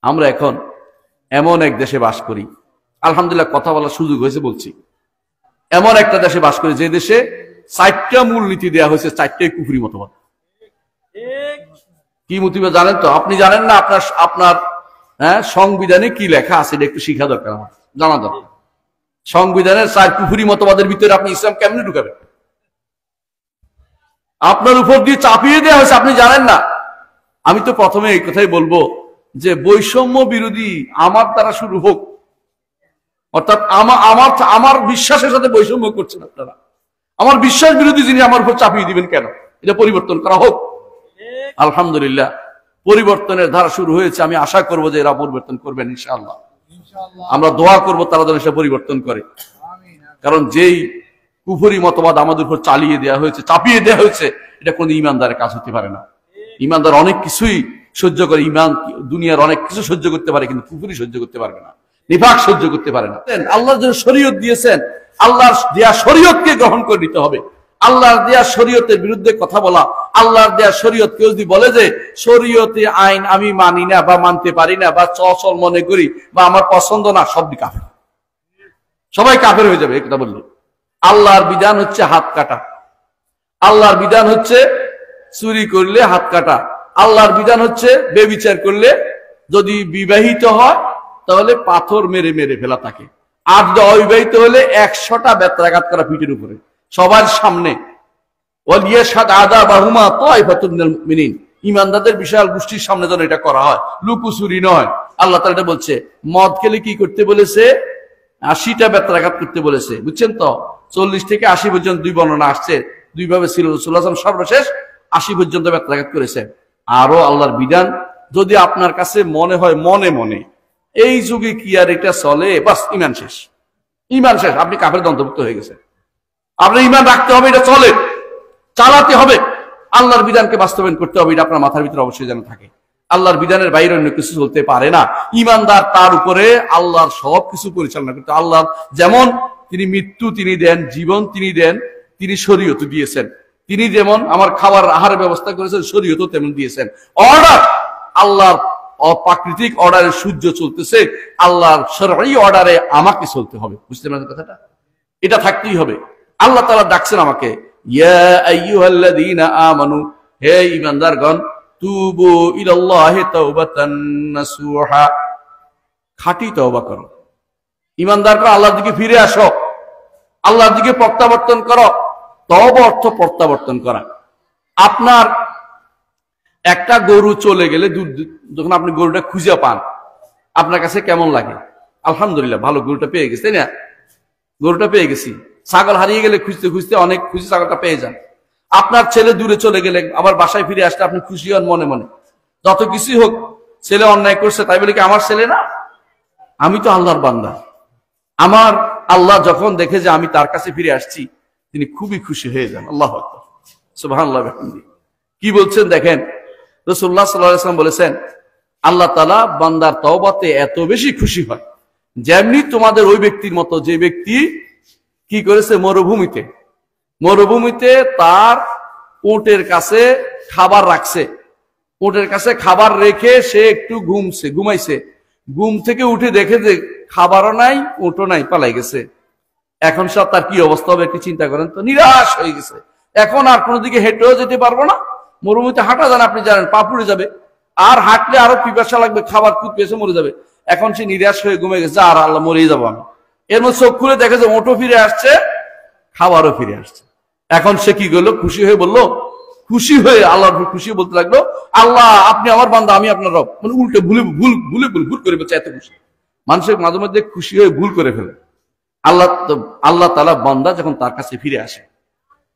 আমরা এখন এমন এক দেশে বাস করি, আলহামদুলিল্লাহ কথা বলার সুযোগ হয়েছে বলছি, এমন একটা দেশে বাস করি যে দেশে 4টা মূলনীতি দেওয়া হয়েছে, 4টাই কুফরি মতবাদ। কি মতবাদ জানেন তো? আপনি জানেন না আপনার সংবিধানে কি লেখা আছে? এটা একটু শিখা দরকার, আমার জানা দরকার। সংবিধানের 4 কুফরি মতবাদের ভিতরে আপনি ইসলাম কেমনে ঢুকাবেন? আপনার উপর দিয়ে চাপিয়ে দেওয়া হয়েছে, আপনি জানেন না। আমি তো প্রথমে এই কথাই বলবো যে বৈষম্য বিরোধী আমার দ্বারা শুরু হোক, অর্থাৎ আমার বিশ্বাসের সাথে বৈষম্য করছেন আপনারা। আমার বিশ্বাস বিরোধী যিনি আমার উপর চাপিয়ে দিবেন কেন? এটা পরিবর্তন করা হোক। আলহামদুলিল্লাহ পরিবর্তনের ধারা শুরু হয়েছে। আমি আশা করবো যে এরা পরিবর্তন করবেন ইনশাআল্লাহ। আমরা দোয়া করবো তারা যেন সেটা পরিবর্তন করে, কারণ যেই কুফরি মতবাদ আমাদের উপর চালিয়ে দেওয়া হয়েছে, চাপিয়ে দেওয়া হয়েছে, এটা কোনো ইমানদারের কাজ হতে পারে না। ইমানদার অনেক কিছুই সহ্য করে, ইমান দুনিয়ার অনেক কিছু সহ্য করতে পারে, কিন্তু কুফরি সহ্য করতে পারবে না, নিফাক সহ্য করতে পারে না। আল্লাহ যে শরীয়ত দিয়েছেন, আল্লাহর দেয়া শরীয়তকে গ্রহণ করে নিতে হবে। আল্লাহর দেয়া শরীয়তের বিরুদ্ধে কথা বলা, আল্লাহর দেয়া শরীয়ত কেউ যদি বলে যে শরীয়তে আইন আমি মানি না বা মানতে পারি না বা চল মনে করি বা আমার পছন্দ না, সবই কাফের, সবাই কাফের হয়ে যাবে এটা বললে। আল্লাহর বিধান হচ্ছে হাত কাটা, আল্লাহর বিধান হচ্ছে চুরি করলে হাত কাটা, আল্লাহর বিধান হচ্ছে বেবিচার করলে যদি বিবাহিত হয় তাহলে পাথর মেরে মেরে ফেলা তাকে, আর অবিবাহিত হলে 100টা বেত্রাঘাত করা পিঠের উপরে সবার সামনে। ইমানদারদের বিশাল গোষ্ঠীর সামনে যেন এটা করা হয়, লুকোচুরি নয়। আল্লাহ তাআলা এটা বলছে। মদ খেলে কি করতে বলেছে? 80টা বেত্রাঘাত করতে বলেছে, বুঝছেন তো? 40 থেকে 80 পর্যন্ত 2 বর্ণনা আসছে, 2 ভাবে ছিল। রাসূলুল্লাহ সাল্লাল্লাহু আলাইহি ওয়াসাল্লাম সর্বশেষ 80 পর্যন্ত বেত্রাঘাত করেছে। আরো আল্লাহর বিধান যদি আপনার কাছে মনে হয় মনে মনে এই যুগে কি আর এটা চলে, বাস ইমান শেষ, ইমান শেষ, আপনি কাফের অন্তর্ভুক্ত হয়ে গেছেন। আপনার ইমান রাখতে হবে, এটা চলে, চালাতে হবে, আল্লাহর বিধানকে বাস্তবায়ন করতে হবে, এটা আপনার মাথার ভিতরে অবশ্যই যেন থাকে। আল্লাহর বিধানের বাইরে অন্য কিছু চলতে পারে না। ইমানদার তার উপরে আল্লাহর সব কিছু পরিচালনা করতে। আল্লাহ যেমন তিনি মৃত্যু তিনি দেন, জীবন তিনি দেন, তিনি শরীয়ত দিয়েছেন। তিনি যেমন আমার খাবার আহারের ব্যবস্থা করেছেন, শরীয়ত তেমন দিয়েছেন। অর্ডার আল্লাহর অপ্রাকৃতিক অর্ডারে সূর্য চলতেছে, আল্লাহর শরঈ অর্ডারে আমাকে চলতে হবে। বুঝতে পারছেন কথাটা? এটা থাকতেই হবে। আল্লাহ তাআলা ডাকছেন আমাকে, ইয়া আইয়ুহাল্লাযীনা আমানু, হে ঈমানদারগণ, তুবু ইলাল্লাহি তাওবাতান নাসুহা, খাঁটি তওবা করো। ঈমানদাররা আল্লাহর দিকে ফিরে আসো, আল্লাহর দিকে প্রত্যাবর্তন করো। তওবা অর্থ প্রত্যাবর্তন করা। আপনার একটা গরু চলে গেলে, যখন আপনি গরুটা খুঁজে পান, আপনার কাছে কেমন লাগে? আলহামদুলিল্লাহ, ভালো, গরুটা পেয়ে গেছে, তাই না? গরুটা পেয়ে গেছি। ছাগল হারিয়ে গেলে খুঁজতে খুঁজতে অনেক খুঁজে ছাগলটা পেয়ে যান। আপনার ছেলে দূরে চলে গেলে, আবার বাসায় ফিরে আসলে আপনি খুশি হন মনে মনে। যত কিছুই হোক, ছেলে অন্যায় করছে, তাই বলে কি আমার ছেলে না? আমি তো আল্লাহর বান্দা। আমার আল্লাহ যখন দেখে যে আমি তার কাছে ফিরে আসছি, তিনি খুবই খুশি হয়ে যান। আল্লাহু আকবার, সুবহানাল্লাহ ওয়া বিহামদিহি। কি বলছেন দেখেন, রাসূলুল্লাহ সাল্লাল্লাহু আলাইহি ওয়াসাল্লাম বলেছেন, আল্লাহ তাআলা বান্দার তওবাতে এত বেশি খুশি হয়, যেমনি তোমাদের ওই ব্যক্তির মতো যে ব্যক্তি কি করেছে, মরুভূমিতে তার উটের কাছে খাবার রাখছে, উটের কাছে খাবার রেখে সে একটু ঘুমাইছে, ঘুম থেকে উঠে দেখে যে খাবারও নাই, উটও নাই, পালাই গেছে। এখন সব তার কি অবস্থা হবে একটু চিন্তা করেন তো। নিরাশ হয়ে গেছে, এখন আর কোনো দিকে হেঁটেও যেতে পারবো না। মরুভূমিতে হাঁটা যান, আপনি জানেন, পা পুড়ে যাবে, আর হাঁটলে আরো পিপাসা লাগবে, খাবার খুব পেয়েছে, মরে যাবে। এখন সে নিরাশ হয়ে ঘুমে গেছে, আর আল্লাহ মরেই যাবো আমি। এর মধ্যে চোখ খুলে দেখে যে ওটো ফিরে আসছে, খাবারও ফিরে আসছে। এখন সে কি করলো? খুশি হয়ে বললো, খুশি হয়ে আল্লাহর খুশি বলতে লাগলো, আল্লাহ আপনি আমার বান্দা, আমি আপনার রব। মানে উল্টে ভুল করে বলছে, এত খুশি। মানুষের মাঝে মধ্যে খুশি হয়ে ভুল করে ফেলে। আল্লাহ তাআলা বান্দা যখন তার কাছে ফিরে আসে,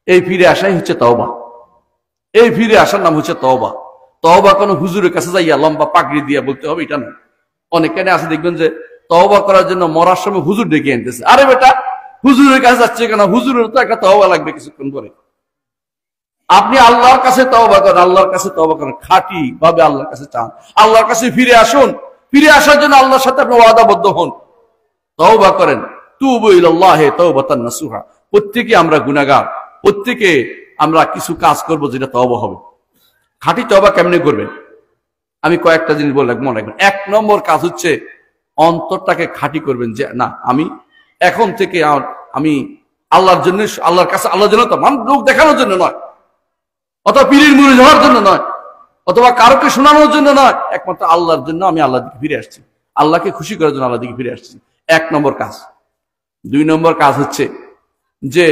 এই ফিরে আসাই হচ্ছে তওবা। এই ফিরে আসার নাম হচ্ছে তওবা। তওবা কোনো হুজুরের কাছে যাইয়া লম্বা পাগড়ি দিয়া বলতে হবে এটা নয়। অনেকখানে আছে দেখবেন যে তওবা করার জন্য মরার সময় হুজুর ডেকে আনতেছে। আরে বেটা, হুজুরের কাছে যাচ্ছে কেন? হুজুরের তো একটা তওবা লাগবে কিছুক্ষণ পরে। আপনি আল্লাহর কাছে তওবা করেন, আল্লাহর কাছে তওবা করেন, খাঁটি ভাবে আল্লাহর কাছে চান, আল্লাহর কাছে ফিরে আসুন। ফিরে আসার জন্য আল্লাহর সাথে আপনি ওয়াদাবদ্ধ হন, তওবা করেন। তুবু ইলাল্লাহি তাওবাতান নাসুহা। প্রত্যেকে আমরা গুনাহগার, প্রত্যেকে আমরা কিছু কাজ করব যেটা তওবা হবে। খাঁটি তওবা কেমনে করবেন? আমি কয়েকটা জিনিস বলে মনে রাখবেন। 1 নম্বর কাজ হচ্ছে অন্তরটাকে খাঁটি করবেন, যে না আমি এখন থেকে আমি আল্লাহর জন্য, আল্লাহর কাছে, আল্লাহর জন্য তো লোক দেখানোর জন্য নয়, অথবা পীরের মুরিদ হওয়ার জন্য নয়, অথবা কারোকে শোনানোর জন্য নয়, একমাত্র আল্লাহর জন্য আমি আল্লাহর দিকে ফিরে আসছি, আল্লাহকে খুশি করার জন্য আল্লাহর দিকে ফিরে আসছি। 1 নম্বর কাজ। 2 নম্বর কাজ হচ্ছে যে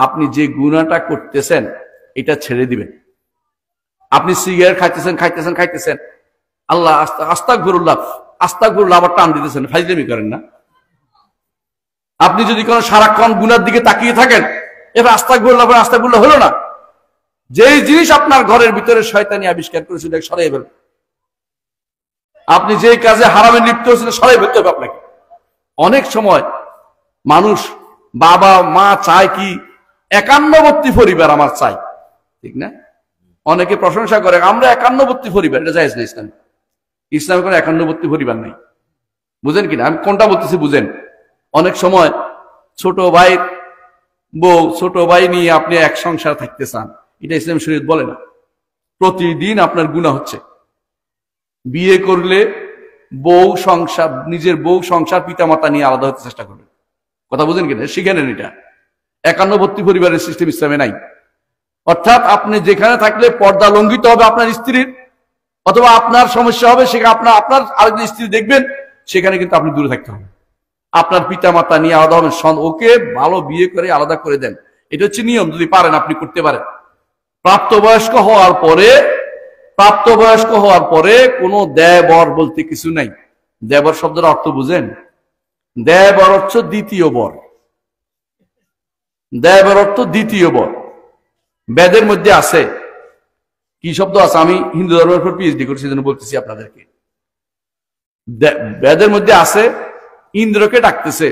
আপনি যে গুনাহটা করতেছেন এটা ছেড়ে দিবেন। আপনি সিগারেট খাইতেছেন, আল্লাহ আস্তাগফিরুল্লাহ আবার টান দিতেছেন, ফাইজলামি করেন না। আপনি যদি কোনো সারাক্ষণ গুনার দিকে তাকিয়ে থাকেন, এটা আস্তাগফিরুল্লাহ হলো না। যেই জিনিস আপনার ঘরের ভিতরে শয়তানি আবিষ্কার করেছিল সরাই ফেলবেন। আপনি যেই কাজে হারামে লিপ্ত হয়েছিল সরাই ফেলতে হবে আপনাকে। অনেক সময় মানুষ, বাবা মা চায় কি 51বর্তী পরিবার আমার চাই, ঠিক না? অনেকে প্রশংসা করে আমরা 51বর্তী পরিবার, এটা জায়েজ না ইসলামে। ইসলামে কোনো 51বর্তী পরিবার নেই। বুঝেন কিনা আমি কোনটা বলতেছি বুঝেন? অনেক সময় ছোট ভাই বউ, ছোট ভাই নিয়ে আপনি এক সংসার থাকতে চান, এটা ইসলাম শরীয়ত বলে না। প্রতিদিন আপনার গুনাহ হচ্ছে। বিয়ে করলে বউ সংসার, নিজের বউ সংসার পিতামাতা নিয়ে আলাদা হতে চেষ্টা করবেন। কথা বুঝেন কিনা? শিখে নেন এটা। 51বর্তী পরিবারের সিস্টেম ইসলামে নাই। অর্থাৎ আপনি যেখানে থাকলে পর্দা লঙ্ঘিত হবে আপনার স্ত্রীর, অথবা আপনার সমস্যা হবে, সেখানে আপনার আরেকজন স্ত্রী দেখবেন, সেখানে কিন্তু আপনি দূরে থাকতে হবে। আপনার পিতা মাতা নিয়ে আলাদা হবেন, ওকে ভালো বিয়ে করে আলাদা করে দেন। এটা হচ্ছে নিয়ম, যদি পারেন আপনি করতে পারেন। প্রাপ্তবয়স্ক হওয়ার পরে কোনো দেবর বলতে কিছু নাই। দেবর শব্দের অর্থ বুঝেন? দেবর হচ্ছে দ্বিতীয় বর। দেবর অর্থ দ্বিতীয় বর। বেদের মধ্যে আছে, কি শব্দ আছে, আমি হিন্দু ধর্মের উপর পিএইচডি করছি, জন্য বলতেছি আপনাদেরকে। বেদের মধ্যে আছে, ইন্দ্রকে ডাকতেছে,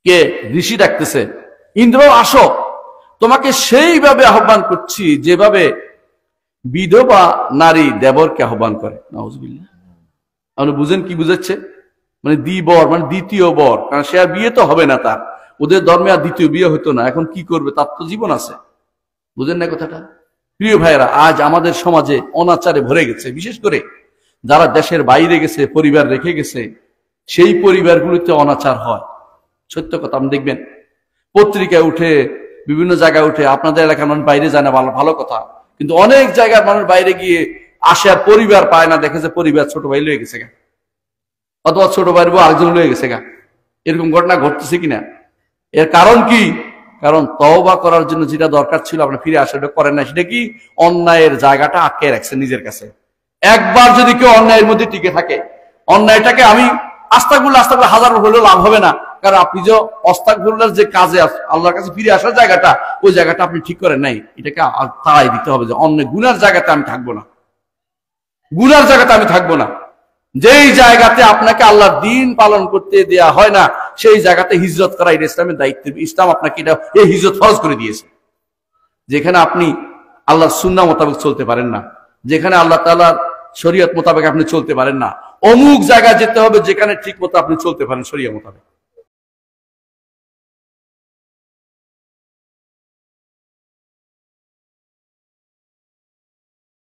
কে? ঋষি ডাকতেছে, ইন্দ্র আসো, তোমাকে সেইভাবে আহ্বান করছি যেভাবে বিধবা নারী দেবরকে আহ্বান করে। নাউজুবিল্লাহ। আপনি বুঝেন কি বুঝাচ্ছে? মানে দ্বিবর মানে দ্বিতীয় বর, কারণ সে আর বিয়ে তো হবে না তার, ওদের ধর্মে আর দ্বিতীয় বিয়ে হতো না, এখন কি করবে, তার তো জীবন আছে। বুঝেন না কথাটা? প্রিয় ভাইরা, আজ আমাদের সমাজে অনাচারে ভরে গেছে। বিশেষ করে যারা দেশের বাইরে গেছে, পরিবার রেখে গেছে, সেই পরিবারগুলিতে অনাচার হয়। সত্য কথা। আপনি দেখবেন পত্রিকায় উঠে, বিভিন্ন জায়গায় উঠে, আপনাদের এলাকার মানুষ বাইরে যায় না, ভালো কথা, কিন্তু অনেক জায়গার মানুষ বাইরে গিয়ে আসে আর পরিবার পায় না, দেখে যে পরিবার ছোট ভাই লয়ে গেছে গা, অথবা ছোট ভাইয়ের বউ আরেকজন লয়ে গেছে গা। এরকম ঘটনা ঘটতেছে কিনা? এর কারণ কি? কারণ তওবা করার জন্য যেটা দরকার ছিল আপনি ফিরে আসা, ওটা করেন না। সেটা কি? অন্যায়ের জায়গাটা আটকে রাখছেন নিজের কাছে। একবার যদি কেউ অন্যায়ের মধ্যে টিকে থাকে, অন্যায়টাকে আমি আস্তাগফিরুল্লাহ হাজার হলেও লাভ হবে না, কারণ আপনি যে আস্তাগফিরুল্লাহর যে কাজে আল্লাহর কাছে ফিরে আসার জায়গাটা, ওই জায়গাটা আপনি ঠিক করেন নাই। এটাকে তাড়াই দিতে হবে যে অন্য গুনার জায়গাতে আমি থাকবো না, গুনার জায়গাতে আমি থাকবো না। যেই জায়গাতে আপনাকে আল্লাহর দ্বীন পালন করতে দেয়া হয় না, সেই জায়গাতে হিজরত করা এটা ইসলামের দায়িত্ব। ইসলাম আপনাকে এটা এই হিজরত ফরজ করে দিয়েছে। যেখানে আপনি আল্লাহর সুন্নাহ মোতাবেক চলতে পারেন না, যেখানে আল্লাহ তাআলার শরীয়ত মোতাবেক আপনি চলতে পারেন না, অমুক জায়গায় যেতে হবে যেখানে ঠিক মতো আপনি চলতে পারেন শরীয়ত মোতাবেক।